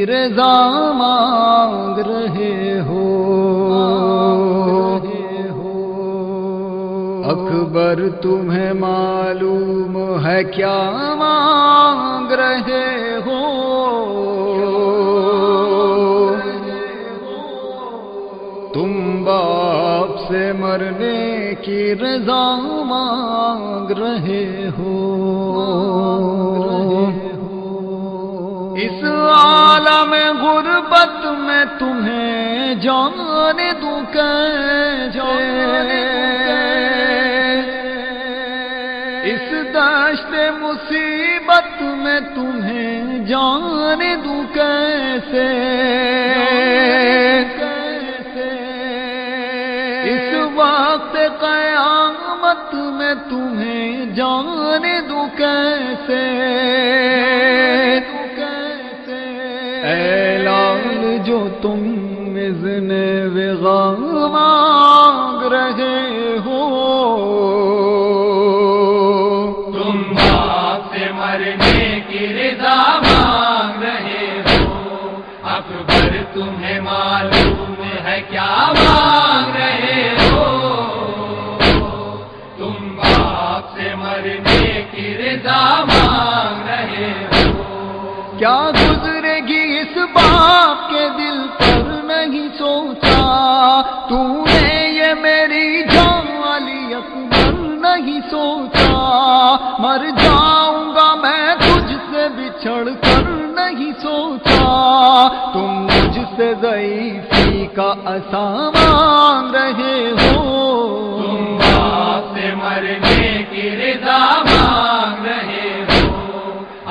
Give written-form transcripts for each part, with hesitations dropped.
رضا مانگ رہے ہو، اکبر تمہیں معلوم ہے کیا مانگ رہے ہو، تم باپ سے مرنے کی رضا مانگ رہے ہو، اس عالم غربت میں تمہیں جان دوں کیسے، اس دشت مصیبت میں تمہیں جان دوں کیسے، اس وقت قیامت میں تمہیں جان دوں کیسے، اے لال جو تم اذن وغا مانگ رہے ہو، تم باپ سے مرنے کی رضا مانگ رہے ہو، اکبر تمہیں معلوم ہے کیا مانگ رہے ہو، تم باپ سے مرنے کی رضا مانگ رہے ہو، کیا گزرے گی اس باپ کے دل پر نہیں سوچا، تو نے یہ میری جان علی اکبر نہیں سوچا، مر جاؤں گا میں تجھ سے بچھڑ کر نہیں سوچا، تم مجھ سے ضعیفی کا عصا مانگ رہے ہو، تم باپ سے مرنے کی رضا مانگ رہے ہو،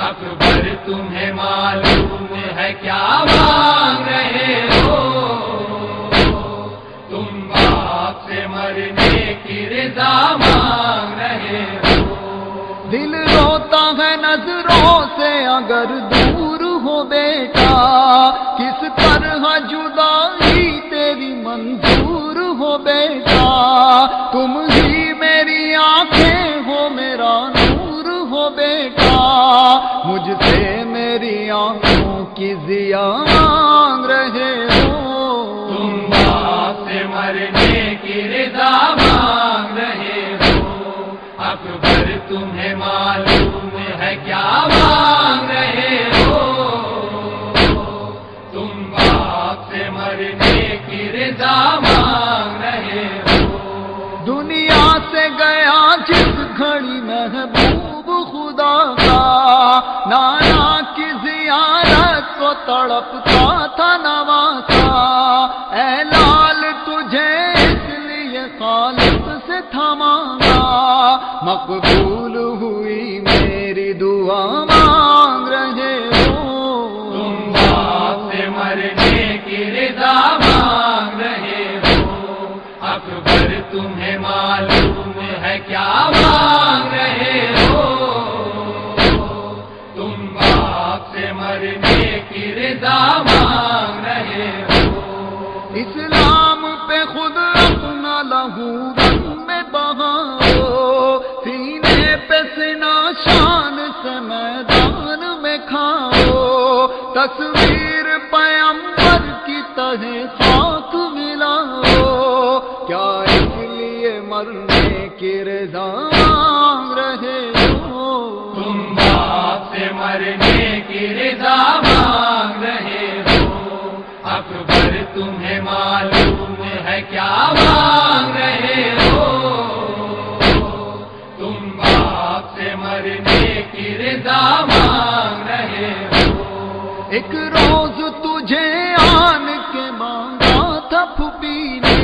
اکبر تمہیں معلوم ہے کیا مانگ رہے ہو، تم باپ سے مرنے کی رضا مانگ رہے ہو، دل روتا ہے نظروں سے اگر دور ہو بیٹا، کس طرح جدائی تیری منظور ہو بیٹا، تم ہی میری آنکھیں ہو میرا نور ہو بیٹا، مجھ سے میری آنکھوں کی ضیا مانگ رہے ہو، تم باپ سے مرنے کی رضا مانگ رہے ہو، اکبر تمہیں معلوم ہے کیا مانگ رہے ہو، تم باپ سے مرنے کی رضا مانگ رہے ہو، دنیا سے گیا جس گھڑی محبوب خدا کا، نانا کی زیارت کو تڑپتا تھا نواسا، اے لال تجھے اس لیے خالق سے تھا مانگا، مقبول ہوئی میری دعا مانگ رہے ہو، تم باپ سے مرنے کی رضا مانگ رہے ہو، اکبر تمہیں معلوم ہے کیا مانگ رہے ہو، تم باپ سے مرنے کی رضا مانگ رہے ہو، اسلام پہ خود اپنا لہو رنگ میں بہاؤ، سینے پہ سنا شان سے میدان میں کھاؤ، تصویر پیمبر کی تہے خاک ملاؤ، کیا اس لیے مرنے کی رضا مانگ رہے ہو، تم باپ سے مرنے کی رضا مانگ رہے ہو، اکبر تمہیں معلوم ہے کیا مانگ رہے ہو، تم باپ سے مرنے کی رضا مانگ رہے ہو، ایک روز تجھے آن کے مانگا تھا پھوپھی نے،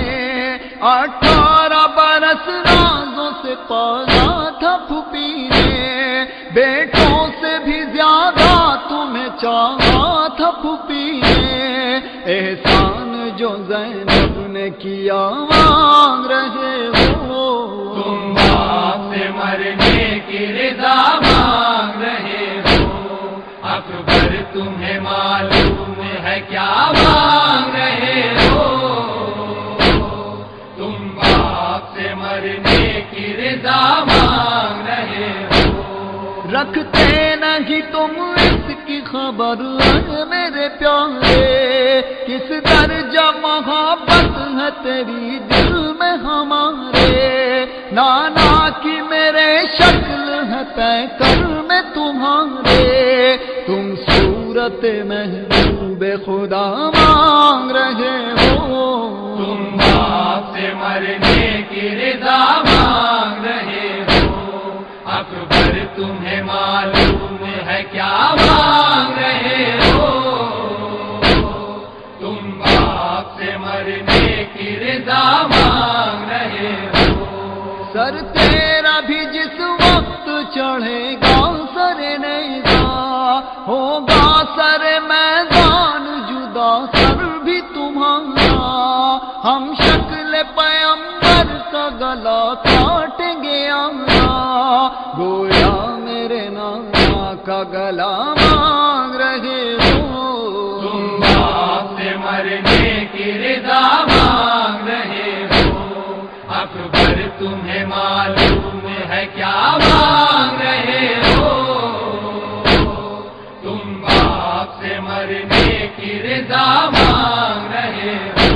18 برس رازوں سے پالا تھا پھوپھی نے، بیٹوں سے بھی زیادہ تمہیں چاہا تھا پھوپھی نے، احسان جو زینب نے کیا مانگ رہے ہو، تم باپ سے مرنے کی رضا مانگ رہے ہو، اکبر تمہیں معلوم ہے کیا مانگ رہے ہو، تم باپ سے مرنے کی رضا مانگ رہے ہو، رکھتے نہیں تم اس کی خبر ہے میرے پیارے، کس درجہ محبت ہے تیری دل میں ہمارے، نانا کی میرے شکل ہے طے کر میں تمہارے، تم صورت محبوب خدا مانگ رہے ہو، تم باپ سے مرنے کی رضا مانگ رہے ہو، اکبر تمہیں معلوم ہے کیا مانگ رہے ہو، تم باپ سے مرنے کی رضا مانگ رہے ہو، سر تیرا بھی جس وقت چڑھے گا سر نیزا، ہوگا سر میدان جدا سر بھی تمہارا، ہم شکل پیمبر کا گلا کاٹیں گے آنا، گویا میرے نانا کا گلا مانگ رہے ہو، تم باپ سے مرنے کی رضا مانگ رہے ہو، اکبر تمہیں معلوم ہے کیا مانگ رہے ہو، تم باپ سے مرنے کی رضا مانگ رہے ہو،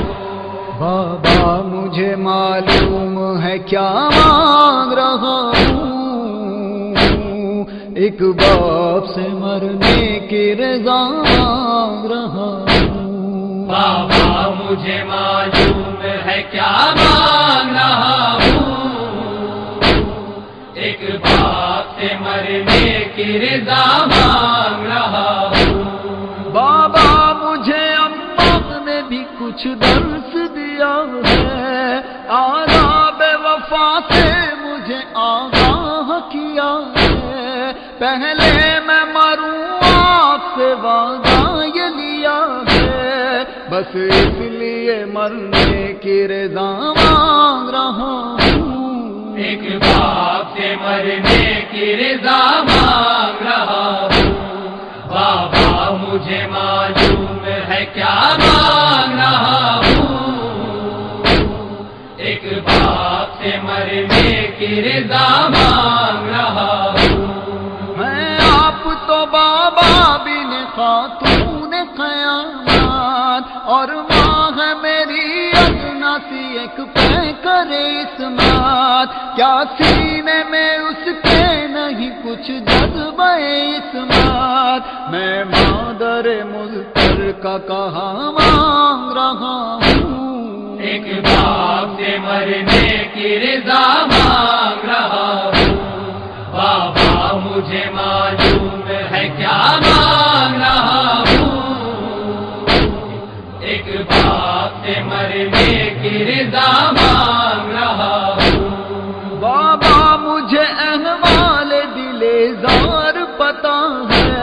بابا مجھے معلوم ہے کیا مانگ رہا ہوں، ایک باپ سے مرنے کی رضا مانگ رہا ہوں، بابا مجھے معلوم ہے کیا مانگ رہا ہوں، ایک باپ سے مرنے کی رضا مانگ رہا ہوں، بابا مجھے اماں نے بھی کچھ درس دیا ہے، آداب وفا سے مجھے آگاہ کیا ہے، پہلے میں مروں آپ سے وعدہ یہ لیا ہے، بس اس لیے مرنے کی رضا مانگ رہا ہوں، ایک باپ سے مرنے کی رضا مانگ رہا ہوں، بابا مجھے معلوم ہے کیا مانگ رہا ہوں، ایک باپ سے مرنے کی رضا مانگ رہا ہوں، میں آپ تو بابا بن خاتون قیامت، اور ماں ہے میری ادنا سی ایک پہ کرے اسمات، کیا سینے میں اس کے نہیں کچھ جذبہ اسمات، میں مادر مضطر کا کہا مانگ رہا ہوں، ایک باپ سے مرنے کی رضا مانگ رہا ہوں، بابا مجھے معلوم ہے کیا مانگ رہا ہوں، ایک باپ سے مرنے کی رضا مانگ رہا ہوں، بابا مجھے احوال دل زار پتا ہے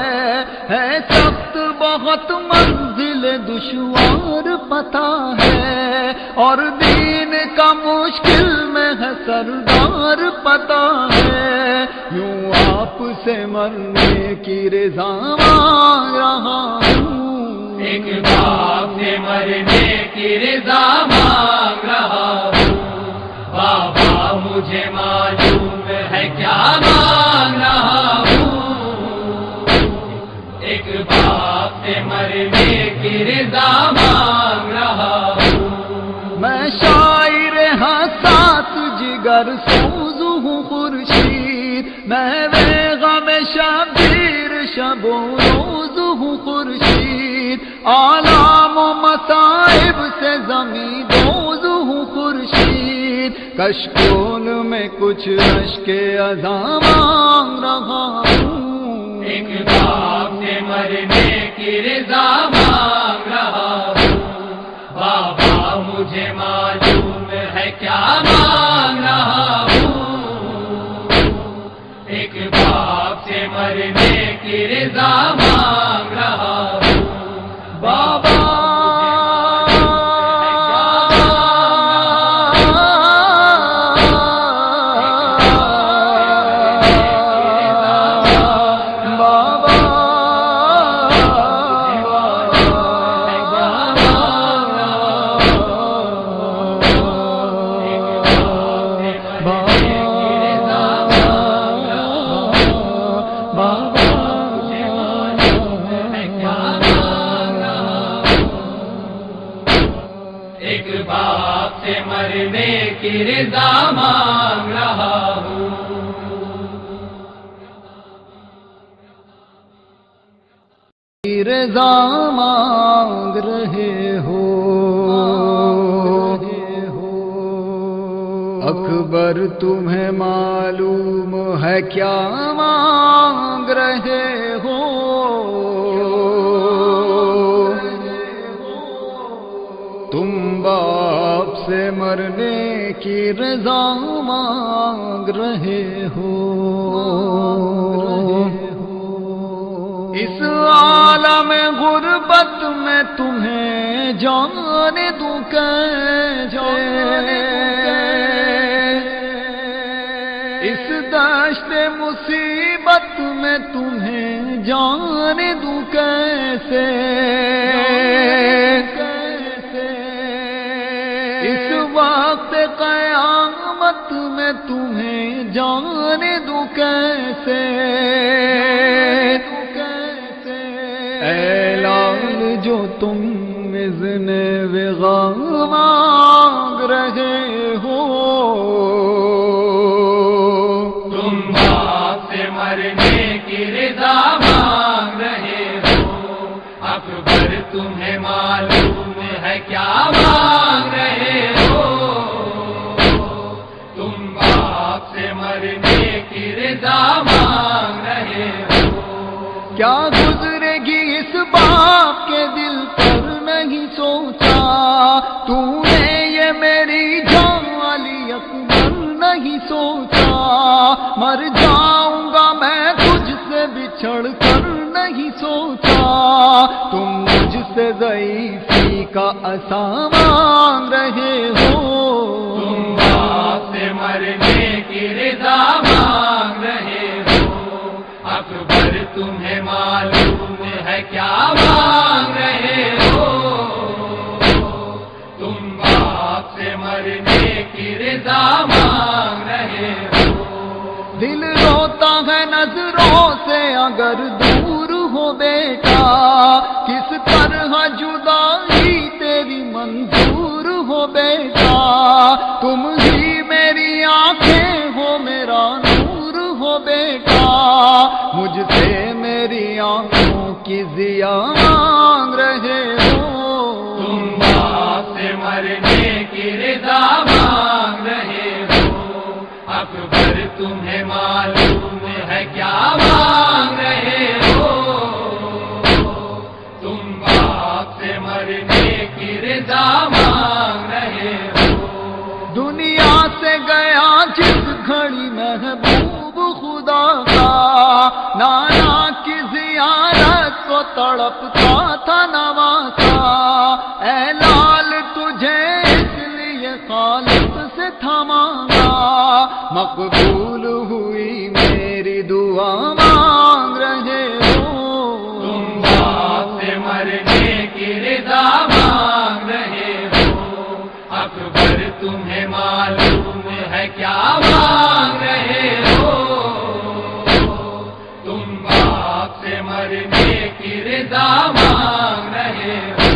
سخت بہت منزل دشوار پتا ہے، اور دین کا مشکل میں ہے سردار پتا ہے، یوں آپ سے مرنے کی رضا مانگ رہا ہوں، ایک باپ سے مرنے کی رضا مانگ رہا ہوں، بابا مجھے معلوم ہے کیا مانگ رہا ہوں، ایک باپ سے مرنے کی رضا مانگ رہا ہوں، میں شاعر حساس جگر سوز ہوں خورشید، میں بے غم شبیر شب و روز ہوں خورشید، آلام و مصائب سے زمین دوز ہوں خورشید، کشکول میں کچھ اشک ازاں مانگ رہا ہوں، ایک باپ سے مرنے کی رضا مانگ رہا ہوں، بابا مجھے معلوم ہے کیا مانگ رہا ہوں، ایک باپ سے مرنے کی رضا مانگ رہا ہوں، بابا ایک باپ سے مرنے کی رضا مانگ رہا ہوں رضا مانگ رہے ہو اکبر تمہیں معلوم ہے کیا مانگ رہے ہو تم باپ سے مرنے کی رضا مانگ رہے ہو اس عالم غربت میں تمہیں جانے دوں کیسے اس دشت مصیبت میں تمہیں جانے دوں کیسے اس وقت قیامت میں تمہیں جانے دوں کیسے اے لال جو تم اذن وغا مانگ رہے ہو تم باپ سے مرنے کی رضا مانگ رہے ہو اکبر تمہیں معلوم ہے کیا مانگ رہے ہو تم باپ سے مرنے کی رضا مانگ رہے ہو کیا گزرے گی اس باپ کے دل پر نہیں سوچا تو نے یہ میری جان علی اکبر نہیں سوچا مر جاؤں گا میں تجھ سے بچھڑ کر نہیں سوچا تم مجھ سے ضعیفی کا عصا مانگ رہے ہو تم باپ سے مرنے کی رضا مانگ رہے ہو اکبر تمہیں معلوم ہے کیا مانگ رہے ہو تم باپ سے مرنے کی رضا مانگ رہے ہو دل روتا ہے نظروں سے اگر دور ہو بیٹا کس طرح جدائی تیری منظور ہو بیٹا تم ہی میری آنکھیں ہو میرا نور ہو بیٹا مجھ سے میری آنکھوں کی ضیا مانگ رہے ہو تم باپ سے مرنے کی رضا مانگ رہے ہو اکبر تمہیں معلوم ہے کیا مانگ رہے ہو تم باپ سے مرنے کی رضا مانگ رہے ہو دنیا سے گیا جس گھڑی محبوب خدا کا نانا کی زیارت کو تڑپتا تھا نواسا اے لال تجھے اس لیے خالق سے تھمانا مقبول ہوئی میری دعا مانگ رہے ہو تم باپ سے مرنے کی رضا مانگ رہے ہو اکبر تمہیں معلوم ہے کیا مانگ رہے ہو تم باپ سے مرنے کی رضا مانگ رہے ہو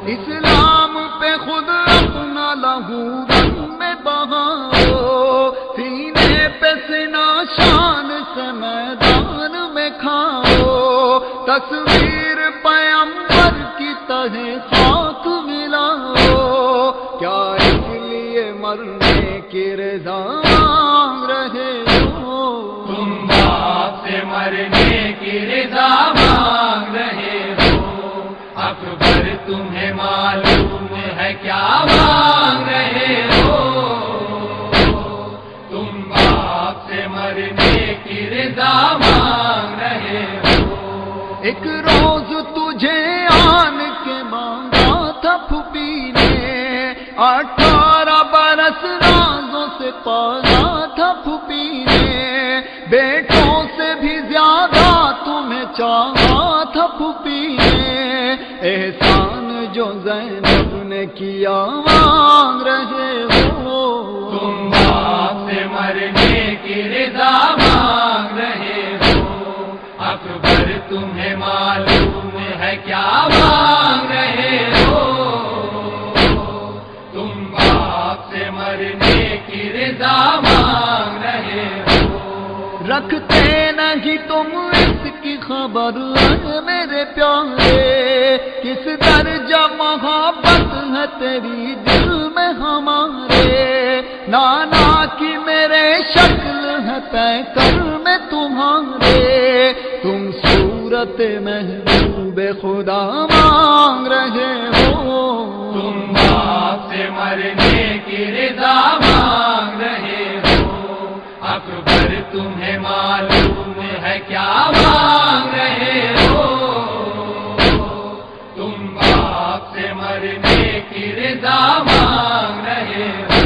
اسلام پہ خود اپنا لہو رنگ میں بہاؤ سینے پہ سنا شان سے میدان میں کھاؤ تصویر پیمبر کی تہ خاک ملاؤ کیا اس لیے مرنے کی رضا مانگ رہے ہو تم باپ سے مرنے کی رضا مانگ رہے ہو اکبر تمہیں معلوم ہے کیا مانگ رہے ہو تم باپ سے مرنے کی رضا مانگ رہے ہو ایک روز تجھے آن کے مانگا تھا پھوپھی نے 18 برس رازوں سے پالا تھا پھوپھی نے بیٹوں سے بھی زیادہ تمہیں چاہا تھا پھوپھی نے احسان جو زینب نے کیا مانگ رہے ہو تم باپ سے مرنے کی رضا مانگ رہے ہو اکبر تمہیں معلوم ہے کیا مانگ رہے ہو پر اے میرے پیارے، کس درجہ محبت ہے تیری دل میں ہمارے، نانا کی میرے شکل ہے طے کر میں تمہارے، تم صورت محبوب خدا مانگ رہے ہو، تم باپ سے مرنے کی رضا مانگ رہے ہو، اکبر تمہیں معلوم ہے کیا مانگ رہے ہو، تم باپ سے مرنے کی رضا مانگ رہے ہو،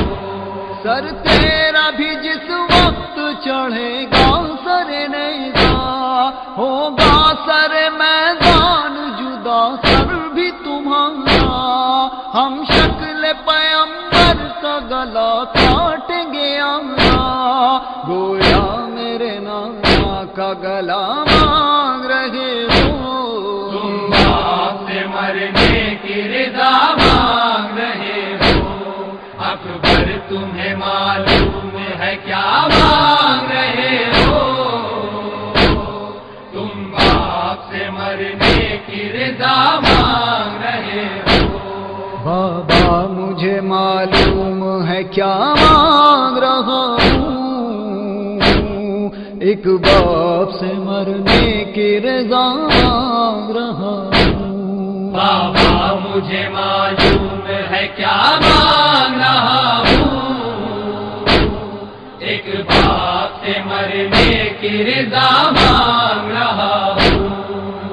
سر تیرا بھی جس وقت چڑھے گا سر نیزا، ہوگا سر میدان جدا سر بھی تمہارا، ہم شکل پیمبر کا گلا کاٹیں گے آنا، گویا میرے نانا کا گلا مانگ رہے ہو، تم باپ سے مرنے کی رضا مانگ رہے ہو، اکبر تمہیں معلوم ہے کیا مانگ رہے ہو، تم باپ سے مرنے کی رضا مانگ رہے ہو، بابا مجھے معلوم ہے کیا مانگ رہا ہوں، ایک باپ سے مرنے کی رضا مانگ رہا ہوں، بابا مجھے معلوم ہے کیا مانگ رہا ہوں، ایک باپ سے مرنے کی رضا مانگ رہا ہوں،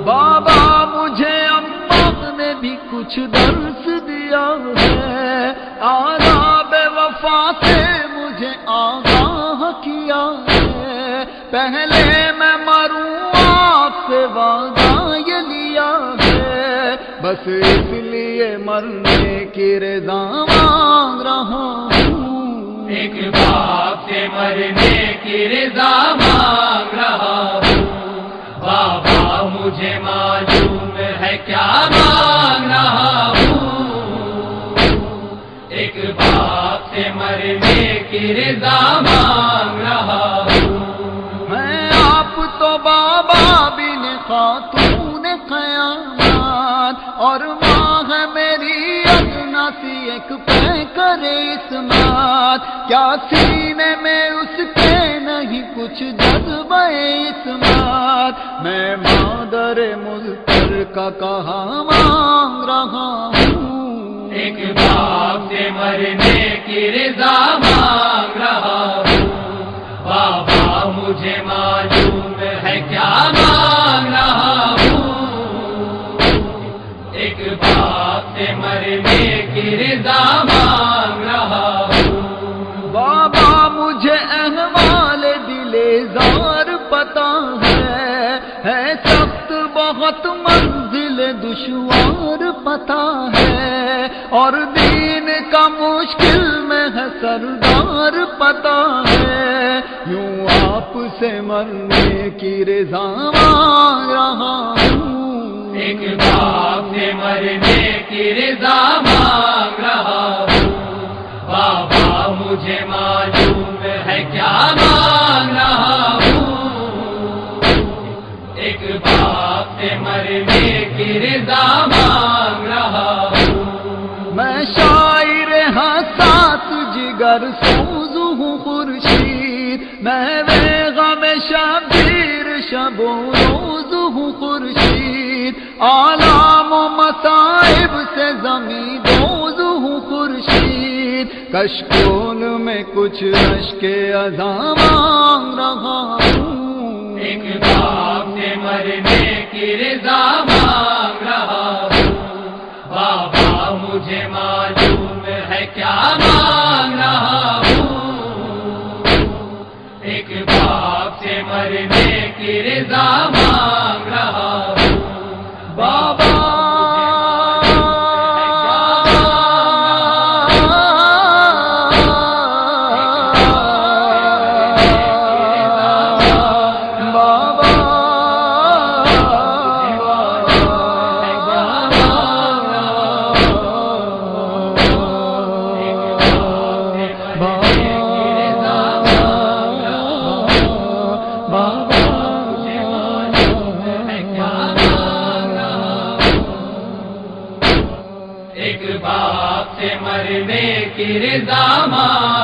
بابا مجھے اماں نے بھی کچھ درس دیا ہے، آداب وفا سے مجھے آگاہ کیا ہے، پہلے میں مروں آپ سے وعدہ یہ لیا ہے، بس اس لیے مرنے کی رضا مانگ رہا ہوں، ایک باپ سے مرنے کی رضا مانگ رہا ہوں، بابا مجھے معلوم ہے کیا مانگ رہا ہوں، ایک باپ سے مرنے کی رضا مانگ رہا ہوں، میں آپ تو بابا بن خاتون قیامت، اور ماں ہے میری ادنا سی ایک پہ کرے اسمات، کیا سینے میں اس کے نہیں کچھ جذبہ اسمات، میں مادر مضطر کا کہا مانگ رہا ہوں، ایک باپ سے مرنے کی رضا مانگ رہا ہوں، بابا مجھے معلوم ہے کیا مانگ رہا ہوں، ایک باپ سے مرنے کی رضا مانگ رہا ہوں، بابا مجھے احوال دل زار پتا ہے سخت بہت منزل دشوار پتا ہے، اور دین کا مشکل میں ہے سردار پتا ہے، یوں آپ سے مرنے کی رضا مانگ رہا ہوں، ایک باپ سے مرنے کی رضا مانگ رہا ہوں، بابا مجھے معلوم ہے کیا مانگ رہا ہوں، ایک باپ سے مرنے کی رضا مانگ رہا ہوں، میں شاعر حساس جگر سوز ہوں خورشید، میں غم شبیر شب و روز ہوں خورشید، آلام و مصائب سے زمین دوز ہوں خورشید، کشکول میں کچھ اشک عزا مانگ رہا ہوں، ایک باپ سے مرنے کی رضا مانگ رہا ہوں، بابا مجھے معلوم ہے کیا مانگ رہا ہوں، ایک باپ سے مرنے کی رضا مانگ رہا ہوں، بابا ایک باپ سے مرنے کی رضا مانگ